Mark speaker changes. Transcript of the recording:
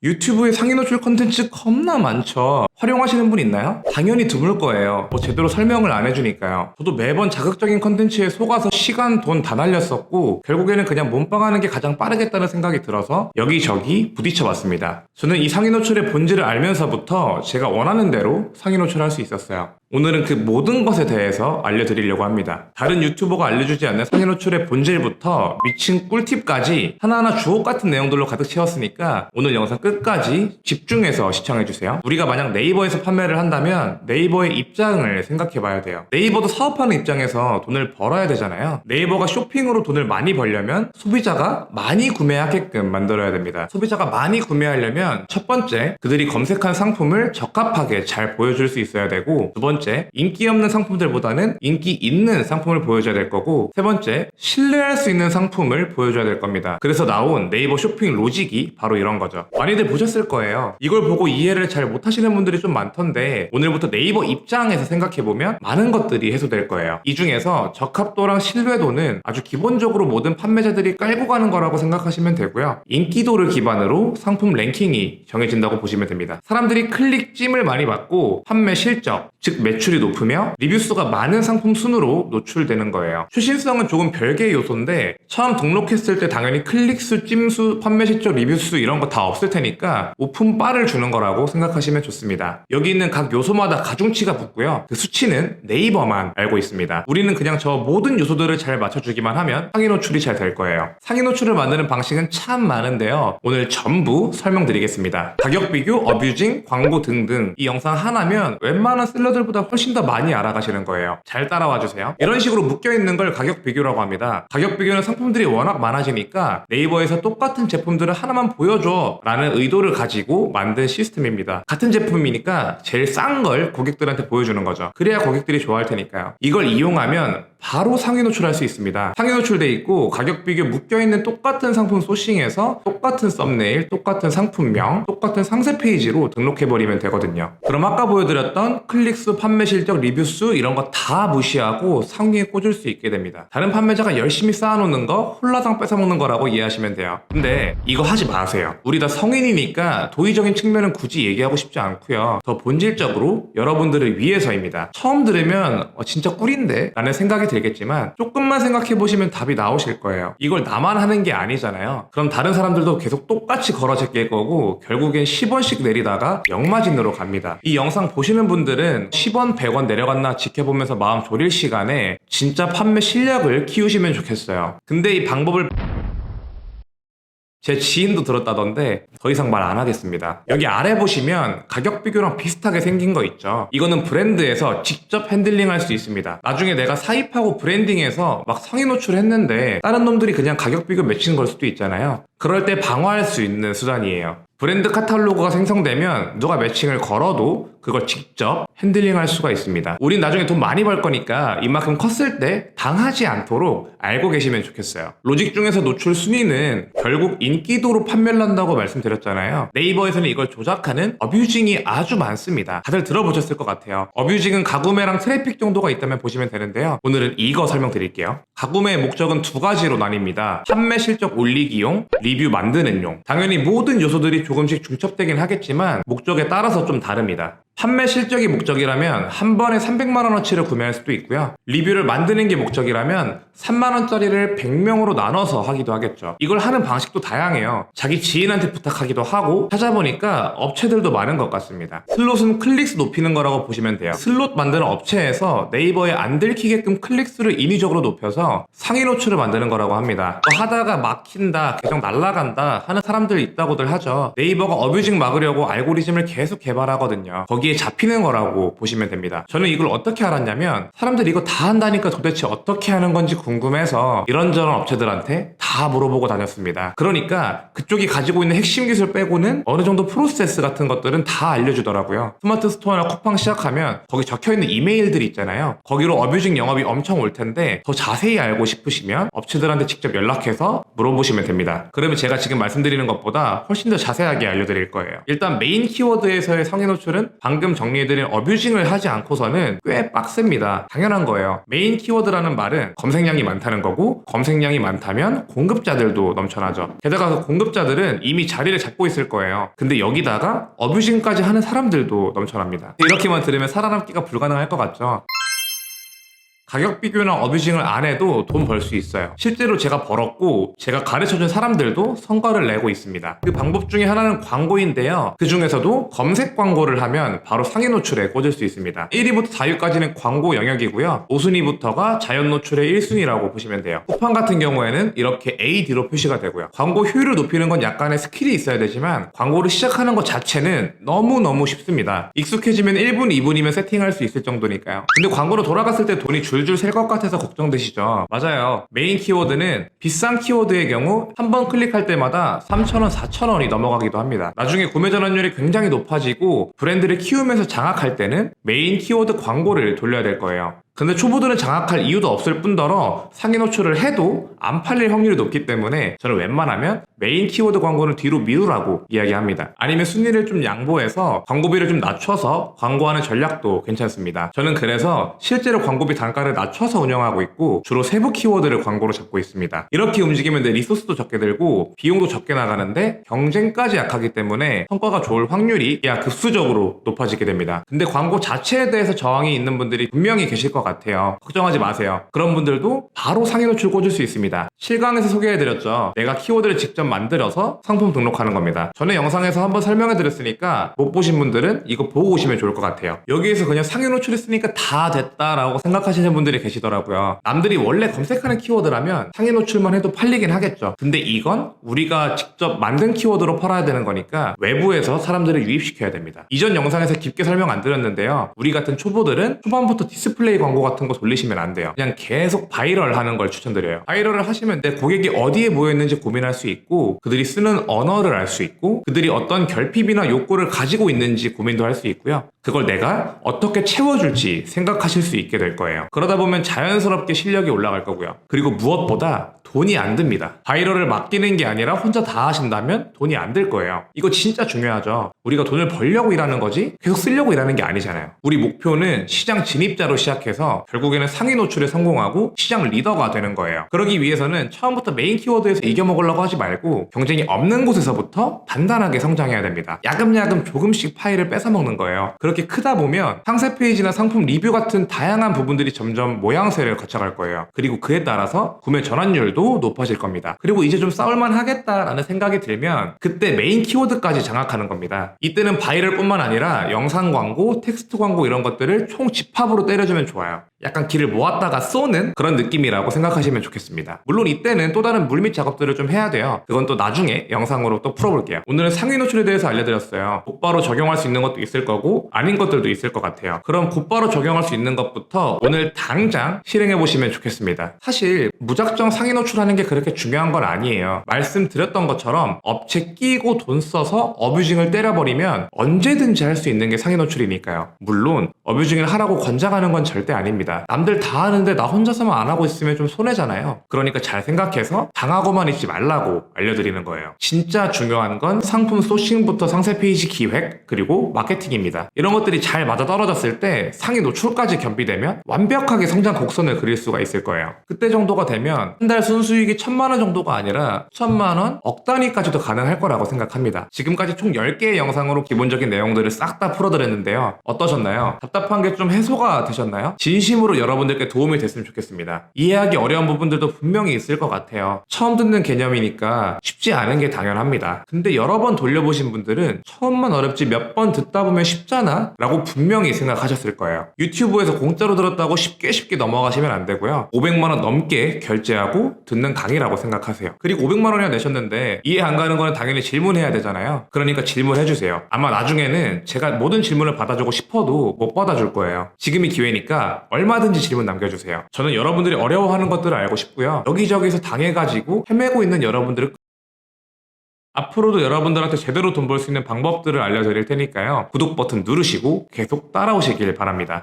Speaker 1: 유튜브에 상위 노출 컨텐츠 겁나 많죠. 활용하시는 분 있나요? 당연히 드물 거예요. 제대로 설명을 안 해주니까요. 저도 매번 자극적인 컨텐츠에 속아서 시간, 돈 다 날렸었고 결국에는 그냥 몸빵하는 게 가장 빠르겠다는 생각이 들어서 여기저기 부딪혀봤습니다. 저는 이 상위 노출의 본질을 알면서부터 제가 원하는 대로 상위 노출할 수 있었어요. 오늘은 그 모든 것에 대해서 알려드리려고 합니다. 다른 유튜버가 알려주지 않는 상위 노출의 본질부터 미친 꿀팁까지 하나하나 주옥 같은 내용들로 가득 채웠으니까 오늘 영상 끝까지 집중해서 시청해주세요. 우리가 만약 네이버에서 판매를 한다면 네이버의 입장을 생각해봐야 돼요. 네이버도 사업하는 입장에서 돈을 벌어야 되잖아요. 네이버가 쇼핑으로 돈을 많이 벌려면 소비자가 많이 구매하게끔 만들어야 됩니다. 소비자가 많이 구매하려면 첫 번째, 그들이 검색한 상품을 적합하게 잘 보여줄 수 있어야 되고, 두 번째, 인기 없는 상품들보다는 인기 있는 상품을 보여줘야 될 거고, 세 번째, 신뢰할 수 있는 상품을 보여줘야 될 겁니다. 그래서 나온 네이버 쇼핑 로직이 바로 이런 거죠. 많이들 보셨을 거예요. 이걸 보고 이해를 잘 못하시는 분들이 좀 많던데 오늘부터 네이버 입장에서 생각해보면 많은 것들이 해소될 거예요. 이 중에서 적합도랑 신뢰도는 아주 기본적으로 모든 판매자들이 깔고 가는 거라고 생각하시면 되고요. 인기도를 기반으로 상품 랭킹이 정해진다고 보시면 됩니다. 사람들이 클릭 찜을 많이 받고 판매 실적, 즉 매출이 높으며 리뷰 수가 많은 상품 순으로 노출되는 거예요. 추신성은 조금 별개의 요소인데 처음 등록했을 때 당연히 클릭수, 찜수, 판매 실적, 리뷰 수 이런 거 다 없을 테니까 오픈 바를 주는 거라고 생각하시면 좋습니다. 여기 있는 각 요소마다 가중치가 붙고요. 그 수치는 네이버만 알고 있습니다. 우리는 그냥 저 모든 요소들을 잘 맞춰주기만 하면 상위 노출이 잘 될 거예요. 상위 노출을 만드는 방식은 참 많은데요. 오늘 전부 설명드리겠습니다. 가격 비교, 어뷰징, 광고 등등 이 영상 하나면 웬만한 셀러들보다 훨씬 더 많이 알아가시는 거예요. 잘 따라와 주세요. 이런 식으로 묶여있는 걸 가격 비교라고 합니다. 가격 비교는 상품들이 워낙 많아지니까 네이버에서 똑같은 제품들을 하나만 보여줘 라는 의도를 가지고 만든 시스템입니다. 같은 제품이니까 제일 싼 걸 고객들한테 보여주는 거죠. 그래야 고객들이 좋아할 테니까요. 이걸 이용하면 바로 상위 노출할 수 있습니다. 상위 노출돼 있고 가격 비교 묶여있는 똑같은 상품 소싱에서 똑같은 썸네일, 똑같은 상품명, 똑같은 상세 페이지로 등록해버리면 되거든요. 그럼 아까 보여드렸던 클릭수, 판매 실적, 리뷰 수 이런 거 다 무시하고 상위에 꽂을 수 있게 됩니다. 다른 판매자가 열심히 쌓아놓는 거 홀라당 뺏어먹는 거라고 이해하시면 돼요. 근데 이거 하지 마세요. 우리 다 성인이니까 도의적인 측면은 굳이 얘기하고 싶지 않고요. 더 본질적으로 여러분들을 위해서입니다. 처음 들으면 진짜 꿀인데? 라는 생각이 들겠지만 조금만 생각해보시면 답이 나오실 거예요. 이걸 나만 하는 게 아니잖아요. 그럼 다른 사람들도 계속 똑같이 걸어 제낄 거고 결국엔 10원씩 내리다가 역마진으로 갑니다. 이 영상 보시는 분들은 10원, 100원 내려갔나 지켜보면서 마음 졸일 시간에 진짜 판매 실력을 키우시면 좋겠어요. 근데 이 방법을 제 지인도 들었다던데 더 이상 말 안 하겠습니다. 여기 아래 보시면 가격 비교랑 비슷하게 생긴 거 있죠. 이거는 브랜드에서 직접 핸들링할 수 있습니다. 나중에 내가 사입하고 브랜딩해서 막 상위 노출했는데 다른 놈들이 그냥 가격 비교 맺히는 걸 수도 있잖아요. 그럴 때 방어할 수 있는 수단이에요. 브랜드 카탈로그가 생성되면 누가 매칭을 걸어도 그걸 직접 핸들링할 수가 있습니다. 우린 나중에 돈 많이 벌 거니까 이만큼 컸을 때 당하지 않도록 알고 계시면 좋겠어요. 로직 중에서 노출 순위는 결국 인기도로 판매를 한다고 말씀드렸잖아요. 네이버에서는 이걸 조작하는 어뷰징이 아주 많습니다. 다들 들어보셨을 것 같아요. 어뷰징은 가구매랑 트래픽 정도가 있다면 보시면 되는데요. 오늘은 이거 설명드릴게요. 가구매의 목적은 두 가지로 나뉩니다. 판매 실적 올리기용, 리뷰 만드는 용. 당연히 모든 요소들이 조금씩 중첩되긴 하겠지만 목적에 따라서 좀 다릅니다. 판매 실적이 목적이라면 한 번에 300만원어치를 구매할 수도 있고요. 리뷰를 만드는 게 목적이라면 3만원짜리를 100명으로 나눠서 하기도 하겠죠. 이걸 하는 방식도 다양해요. 자기 지인한테 부탁하기도 하고 찾아보니까 업체들도 많은 것 같습니다. 슬롯은 클릭수 높이는 거라고 보시면 돼요. 슬롯 만드는 업체에서 네이버에 안 들키게끔 클릭수를 인위적으로 높여서 상위 노출을 만드는 거라고 합니다. 하다가 막힌다, 계정 날라간다 하는 사람들 있다고들 하죠. 네이버가 어뷰징 막으려고 알고리즘을 계속 개발하거든요. 거기에 잡히는 거라고 보시면 됩니다. 저는 이걸 어떻게 알았냐면 사람들이 이거 다 한다니까 도대체 어떻게 하는 건지 궁금해서 이런저런 업체들한테 다 물어보고 다녔습니다. 그러니까 그쪽이 가지고 있는 핵심 기술 빼고는 어느 정도 프로세스 같은 것들은 다 알려주더라고요. 스마트 스토어나 쿠팡 시작하면 거기 적혀있는 이메일들이 있잖아요. 거기로 어뷰징 영업이 엄청 올 텐데 더 자세히 알고 싶으시면 업체들한테 직접 연락해서 물어보시면 됩니다. 그러면 제가 지금 말씀드리는 것보다 훨씬 더 자세하게 알려드릴 거예요. 일단 메인 키워드에서의 상위 노출은 방금 방금 정리해드린 어뷰징을 하지 않고서는 꽤 빡셉니다. 당연한 거예요. 메인 키워드라는 말은 검색량이 많다는 거고, 검색량이 많다면 공급자들도 넘쳐나죠. 게다가 그 공급자들은 이미 자리를 잡고 있을 거예요. 근데 여기다가 어뷰징까지 하는 사람들도 넘쳐납니다. 이렇게만 들으면 살아남기가 불가능할 것 같죠? 가격 비교나 어뷰징을 안 해도 돈 벌 수 있어요. 실제로 제가 벌었고 제가 가르쳐준 사람들도 성과를 내고 있습니다. 그 방법 중에 하나는 광고인데요. 그 중에서도 검색 광고를 하면 바로 상위 노출에 꽂을 수 있습니다. 1위부터 4위까지는 광고 영역이고요. 5순위부터가 자연 노출의 1순위라고 보시면 돼요. 쿠팡 같은 경우에는 이렇게 AD로 표시가 되고요. 광고 효율을 높이는 건 약간의 스킬이 있어야 되지만 광고를 시작하는 것 자체는 너무너무 쉽습니다. 익숙해지면 1분, 2분이면 세팅할 수 있을 정도니까요. 근데 광고로 돌아갔을 때 돈이 줄줄 셀 것 같아서 걱정되시죠? 맞아요. 메인 키워드는 비싼 키워드의 경우 한 번 클릭할 때마다 3,000원, 4,000원이 넘어가기도 합니다. 나중에 구매 전환율이 굉장히 높아지고 브랜드를 키우면서 장악할 때는 메인 키워드 광고를 돌려야 될 거예요. 근데 초보들은 장악할 이유도 없을 뿐더러 상위 노출을 해도 안 팔릴 확률이 높기 때문에 저는 웬만하면 메인 키워드 광고는 뒤로 미루라고 이야기합니다. 아니면 순위를 좀 양보해서 광고비를 좀 낮춰서 광고하는 전략도 괜찮습니다. 저는 그래서 실제로 광고비 단가를 낮춰서 운영하고 있고 주로 세부 키워드를 광고로 잡고 있습니다. 이렇게 움직이면 내 리소스도 적게 들고 비용도 적게 나가는데 경쟁까지 약하기 때문에 성과가 좋을 확률이 급수적으로 높아지게 됩니다. 근데 광고 자체에 대해서 저항이 있는 분들이 분명히 계실 것 같아요. 걱정하지 마세요. 그런 분들도 바로 상위 노출 꽂을 수 있습니다. 실강에서 소개해드렸죠. 내가 키워드를 직접 만들어서 상품 등록하는 겁니다. 전에 영상에서 한번 설명해드렸으니까 못 보신 분들은 이거 보고 오시면 좋을 것 같아요. 여기에서 그냥 상위 노출했으니까 다 됐다라고 생각하시는 분들이 계시더라고요. 남들이 원래 검색하는 키워드라면 상위 노출만 해도 팔리긴 하겠죠. 근데 이건 우리가 직접 만든 키워드로 팔아야 되는 거니까 외부에서 사람들을 유입시켜야 됩니다. 이전 영상에서 깊게 설명 안 드렸는데요. 우리 같은 초보들은 초반부터 디스플레이 광고 같은 거 돌리시면 안 돼요. 그냥 계속 바이럴 하는 걸 추천드려요. 바이럴을 하시면 내 고객이 어디에 모여있는지 고민할 수 있고 그들이 쓰는 언어를 알 수 있고 그들이 어떤 결핍이나 욕구를 가지고 있는지 고민도 할 수 있고요. 그걸 내가 어떻게 채워줄지 생각하실 수 있게 될 거예요. 그러다 보면 자연스럽게 실력이 올라갈 거고요. 그리고 무엇보다 돈이 안 듭니다. 바이럴을 맡기는 게 아니라 혼자 다 하신다면 돈이 안 들 거예요. 이거 진짜 중요하죠. 우리가 돈을 벌려고 일하는 거지 계속 쓰려고 일하는 게 아니잖아요. 우리 목표는 시장 진입자로 시작해서 결국에는 상위 노출에 성공하고 시장 리더가 되는 거예요. 그러기 위해서는 처음부터 메인 키워드에서 이겨먹으려고 하지 말고 경쟁이 없는 곳에서부터 단단하게 성장해야 됩니다. 야금야금 조금씩 파일을 뺏어먹는 거예요. 그렇게 크다 보면 상세 페이지나 상품 리뷰 같은 다양한 부분들이 점점 모양새를 거쳐갈 거예요. 그리고 그에 따라서 구매 전환율도 높아질 겁니다. 그리고 이제 좀 싸울만 하겠다라는 생각이 들면 그때 메인 키워드까지 장악하는 겁니다. 이때는 바이럴 뿐만 아니라 영상 광고, 텍스트 광고 이런 것들을 총 집합으로 때려주면 좋아요. 약간 길을 모았다가 쏘는 그런 느낌이라고 생각하시면 좋겠습니다. 물론 이때는 또 다른 물밑 작업들을 좀 해야 돼요. 그건 또 나중에 영상으로 또 풀어볼게요. 오늘은 상위 노출에 대해서 알려드렸어요. 곧바로 적용할 수 있는 것도 있을 거고 아닌 것들도 있을 것 같아요. 그럼 곧바로 적용할 수 있는 것부터 오늘 당장 실행해보시면 좋겠습니다. 사실 무작정 상위 노출하는 게 그렇게 중요한 건 아니에요. 말씀드렸던 것처럼 업체 끼고 돈 써서 어뷰징을 때려버리면 언제든지 할 수 있는 게 상위 노출이니까요. 물론 어뷰징을 하라고 권장하는 건 절대 아닙니다. 남들 다 하는데 나 혼자서만 안 하고 있으면 좀 손해잖아요. 그러니까 잘 생각해서 당하고만 있지 말라고 알려드리는 거예요. 진짜 중요한 건 상품 소싱부터 상세 페이지 기획 그리고 마케팅입니다. 이런 것들이 잘 맞아떨어졌을 때 상위 노출까지 겸비되면 완벽하게 성장 곡선을 그릴 수가 있을 거예요. 그때 정도가 되면 한 달 순수익이 1,000만 원 정도가 아니라 1,000만 원, 억 단위까지도 가능할 거라고 생각합니다. 지금까지 총 10개의 영상으로 기본적인 내용들을 싹 다 풀어드렸는데요. 어떠셨나요? 답답한 게 좀 해소가 되셨나요? 진심으로 여러분들께 도움이 됐으면 좋겠습니다. 이해하기 어려운 부분들도 분명히 있을 것 같아요. 처음 듣는 개념이니까 쉽지 않은 게 당연합니다. 근데 여러 번 돌려보신 분들은 처음만 어렵지 몇 번 듣다 보면 쉽잖아? 라고 분명히 생각하셨을 거예요. 유튜브에서 공짜로 들었다고 쉽게 넘어가시면 안 되고요. 500만 원 넘게 결제하고 듣는 강의라고 생각하세요. 그리고 500만 원이나 내셨는데 이해 안 가는 거는 당연히 질문해야 되잖아요. 그러니까 질문해주세요. 아마 나중에는 제가 모든 질문을 받아주고 싶어도 못 받아줄 거예요. 지금이 기회니까 얼마든지 질문 남겨주세요. 저는 여러분들이 어려워하는 것들을 알고 싶고요. 여기저기서 당해가지고 헤매고 있는 여러분들을 앞으로도 여러분들한테 제대로 돈 벌 수 있는 방법들을 알려드릴 테니까요. 구독 버튼 누르시고 계속 따라오시길 바랍니다.